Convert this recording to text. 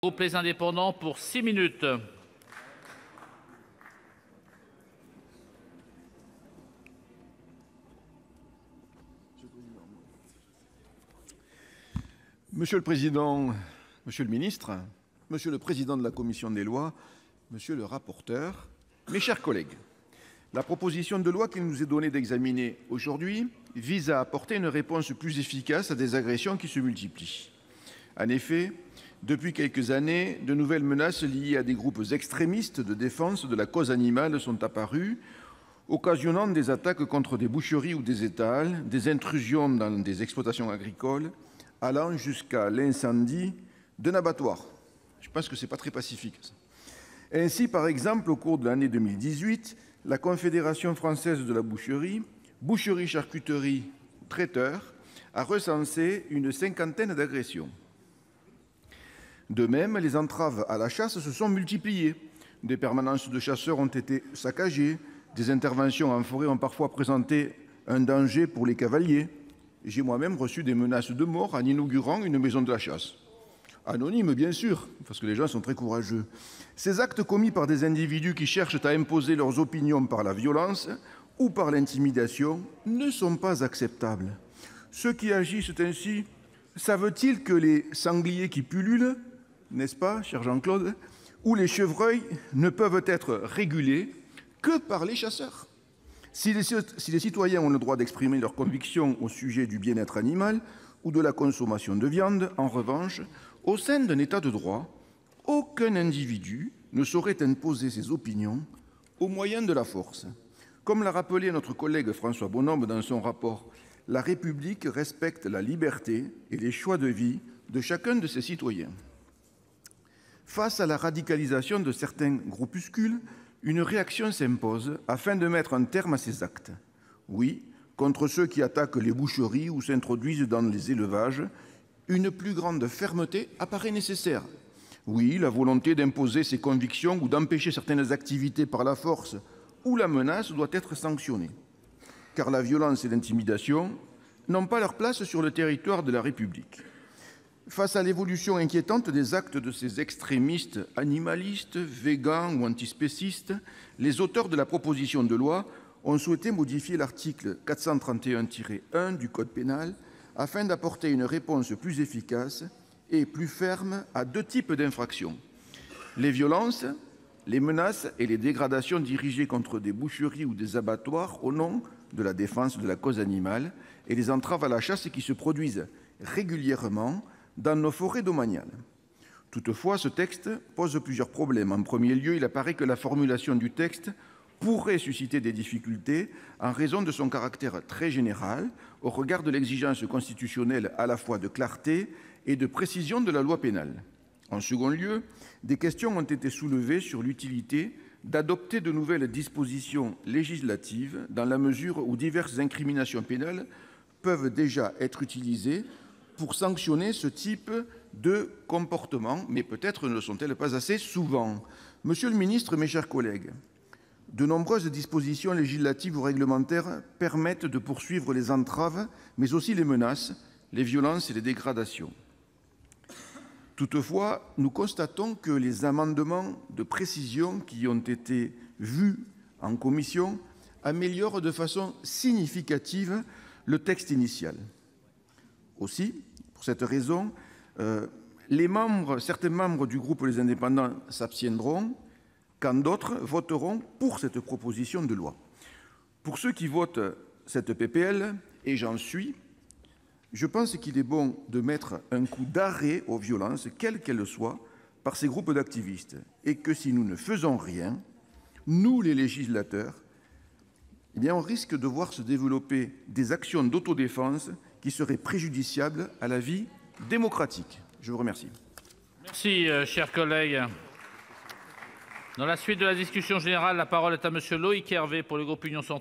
Groupe Les Indépendants pour 6 minutes. Monsieur le Président, Monsieur le Ministre, Monsieur le Président de la Commission des lois, Monsieur le rapporteur, mes chers collègues, la proposition de loi qu'il nous est donné d'examiner aujourd'hui vise à apporter une réponse plus efficace à des agressions qui se multiplient. En effet, depuis quelques années, de nouvelles menaces liées à des groupes extrémistes de défense de la cause animale sont apparues, occasionnant des attaques contre des boucheries ou des étals, des intrusions dans des exploitations agricoles, allant jusqu'à l'incendie d'un abattoir. Je pense que ce n'est pas très pacifique, ça. Ainsi, par exemple, au cours de l'année 2018, la Confédération française de la boucherie, boucherie, charcuterie, traiteurs, a recensé une cinquantaine d'agressions. De même, les entraves à la chasse se sont multipliées. Des permanences de chasseurs ont été saccagées, des interventions en forêt ont parfois présenté un danger pour les cavaliers. J'ai moi-même reçu des menaces de mort en inaugurant une maison de la chasse. Anonyme, bien sûr, parce que les gens sont très courageux. Ces actes commis par des individus qui cherchent à imposer leurs opinions par la violence ou par l'intimidation ne sont pas acceptables. Ceux qui agissent ainsi savent-ils que les sangliers qui pullulent, n'est-ce pas, cher Jean-Claude, ou les chevreuils ne peuvent être régulés que par les chasseurs ? Si les citoyens ont le droit d'exprimer leurs convictions au sujet du bien-être animal ou de la consommation de viande, en revanche, au sein d'un État de droit, aucun individu ne saurait imposer ses opinions au moyen de la force. Comme l'a rappelé notre collègue François Bonhomme dans son rapport, la République respecte la liberté et les choix de vie de chacun de ses citoyens. Face à la radicalisation de certains groupuscules, une réaction s'impose afin de mettre un terme à ces actes. Oui, contre ceux qui attaquent les boucheries ou s'introduisent dans les élevages, une plus grande fermeté apparaît nécessaire. Oui, la volonté d'imposer ses convictions ou d'empêcher certaines activités par la force ou la menace doit être sanctionnée. Car la violence et l'intimidation n'ont pas leur place sur le territoire de la République. Face à l'évolution inquiétante des actes de ces extrémistes animalistes, végans ou antispécistes, les auteurs de la proposition de loi ont souhaité modifier l'article 431-1 du Code pénal afin d'apporter une réponse plus efficace et plus ferme à deux types d'infractions. Les violences, les menaces et les dégradations dirigées contre des boucheries ou des abattoirs au nom de la défense de la cause animale et les entraves à la chasse qui se produisent régulièrement dans nos forêts domaniales. Toutefois, ce texte pose plusieurs problèmes. En premier lieu, il apparaît que la formulation du texte pourrait susciter des difficultés en raison de son caractère très général, au regard de l'exigence constitutionnelle à la fois de clarté et de précision de la loi pénale. En second lieu, des questions ont été soulevées sur l'utilité d'adopter de nouvelles dispositions législatives dans la mesure où diverses incriminations pénales peuvent déjà être utilisées pour sanctionner ce type de comportement, mais peut-être ne le sont-elles pas assez souvent. Monsieur le ministre, mes chers collègues, de nombreuses dispositions législatives ou réglementaires permettent de poursuivre les entraves, mais aussi les menaces, les violences et les dégradations. Toutefois, nous constatons que les amendements de précision qui ont été vus en commission améliorent de façon significative le texte initial. Aussi, pour cette raison, certains membres du groupe Les Indépendants s'abstiendront, quand d'autres voteront pour cette proposition de loi. Pour ceux qui votent cette PPL, et j'en suis, je pense qu'il est bon de mettre un coup d'arrêt aux violences, quelles qu'elles soient, par ces groupes d'activistes, et que si nous ne faisons rien, nous les législateurs, on risque de voir se développer des actions d'autodéfense qui seraient préjudiciables à la vie démocratique. Je vous remercie. Merci, chers collègues. Dans la suite de la discussion générale, la parole est à Monsieur Loïc Hervé pour le groupe Union centriste.